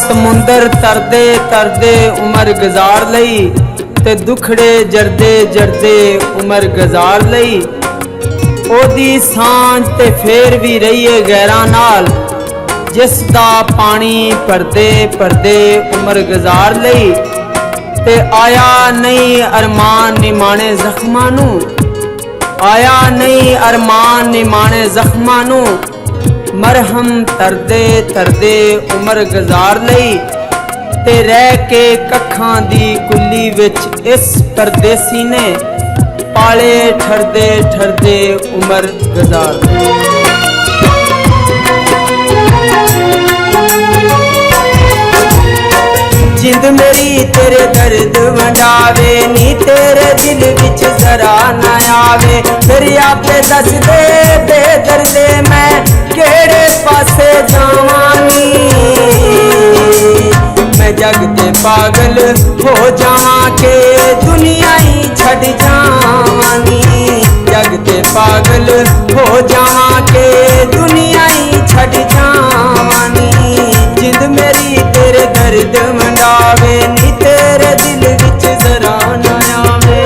समुंदर तरदे तरदे उमर गुजार लई ते दुखड़े जरदे जरदे उमर गुजार लई। ओदी सांझ ते फेर भी रहीए गैरां नाल जिस दा पानी भरदे भरदे उमर गुजार लई। ते आया नहीं अरमान निमाणे जख्मां नू, आया नहीं अरमान निमाणे जख्मां नू, मरहम तरदे तरदे उमर गुजार लई। ते रह के कखां दी कुल्ली विच इस परदेसी ने पाले ठरदे ठरदे उमर गुजार लई। जिंद मेरी तेरे दर्द वंडावे नी तेरे दिल विच जरा न आवे। फिर आपे दस दे बेदर्दे मैं केड़े पासे जावानी। मैं जग ते पागल हो जावां के दुनिया ही छड़ जावानी। जग ते पागल हो जावां के दुनिया ही छड़ जावानी। जिंद मेरी तेरे दर्द मंडावे नी तेरे दिल विच जरा न आवे।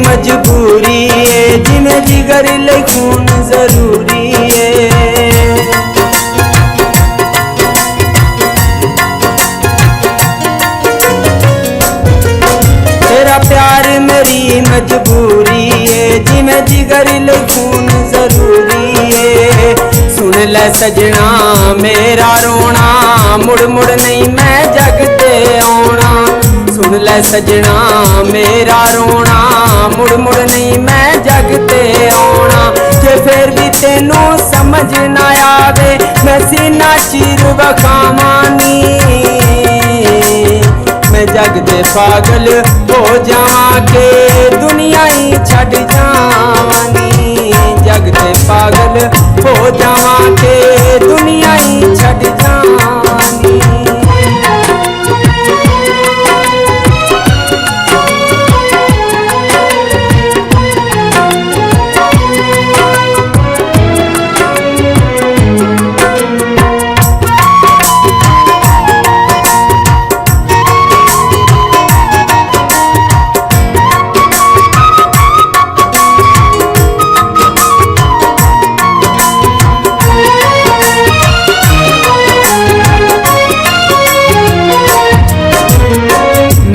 मजबूरी है जिमें जिगर ले खून जरूरी है। तेरा प्यार मेरी मजबूरी है जिमें जिगर ले खून जरूरी है। सुन ले सजना मेरा रोना मुड़ मुड़ नहीं मैं जग ते आना। सुन ले सजना मेरा रोना मुड़ मुड़ नहीं मैं जग ते आना। जे फिर भी तेनू समझ ना आवे मैं सीना चीर बखावानी। मैं जग ते पागल हो जावां के दुनिया ही छड़ जावानी। जग ते पागल हो जावां के दुनिया ही छड़ जावानी।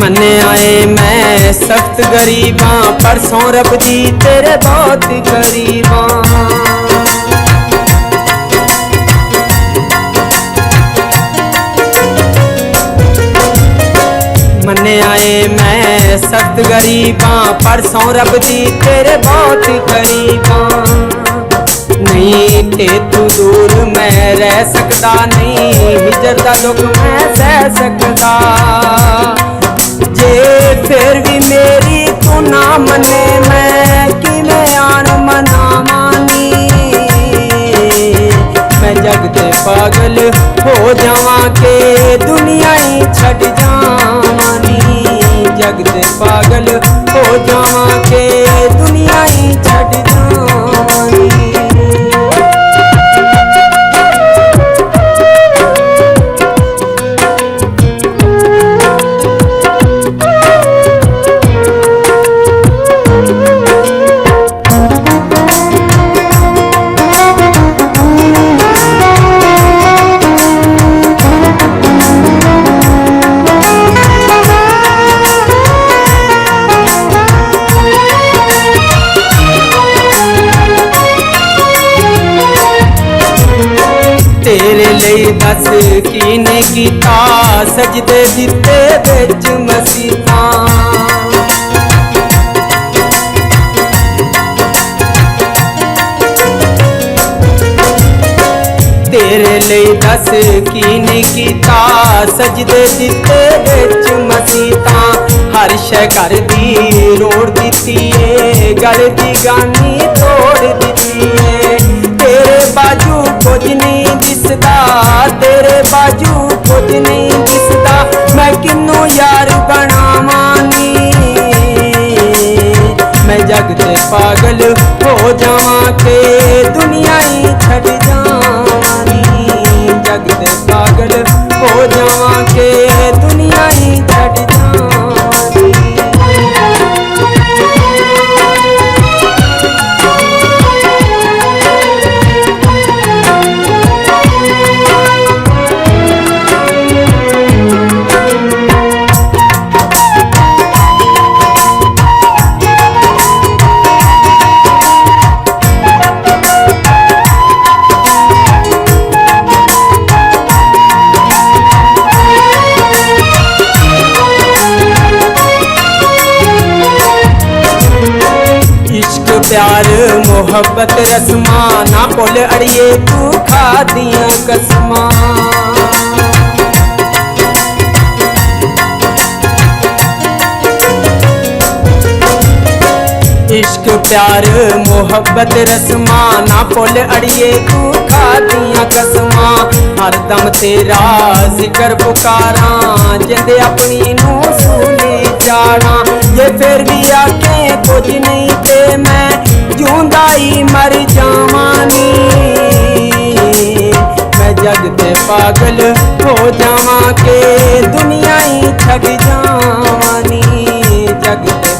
मन्ने आए मैं सख्त गरीबां परसों रब दी तेरे बहुत गरीबां। मन्ने आए मैं सख्त गरीबां परसों रब दी तेरे बहुत गरीबां। नहीं ते तू दूर मैं रह सकदा नहीं हिजर दा दुख मैं सह सकदा। जे फिर भी मेरी तू ना मने मैं किवें आन मनावानी। मैं जग ते पागल हो जावां के दुनिया ही छड़ जावानी। जग ते पागल हो जावां के दुनिया ही छड़ जावानी। तेरे लिए दस कीने कीता सजदे दिते बिच मसीता। तेरे लिए दस की नहीं कीता, सजदे दिते विच मसीता, हर शै घर दी रोड़ दिती है, गल दी गानी तोड़ दिती है। तेरे बाजू कुछ नहीं दिसदा, तेरे बाजू कुछ नहीं दिसदा, मैं किन्नू यार बनावानी, मैं जग ते पागल हो जावां के दुनिया ही छड़ जावानी, जग ते पागल हो जावां के दुनिया ही छड़ जावानी। प्यार मोहब्बत रस्मा ना भुल अड़िए तू खा दियां कसमां, इश्क प्यार मोहब्बत रस्मा ना भुल अड़िए तू खा दियां कसमां, हरदम तेरा जिक्र पुकारां जिंदे अपनी नू सुने जाना, जे फिर भी आके कुछ नहीं ते मैं जिउंदा ही मर जावानी, मैं जग ते पागल हो जावां के दुनिया ही छड़ जावानी, जग ते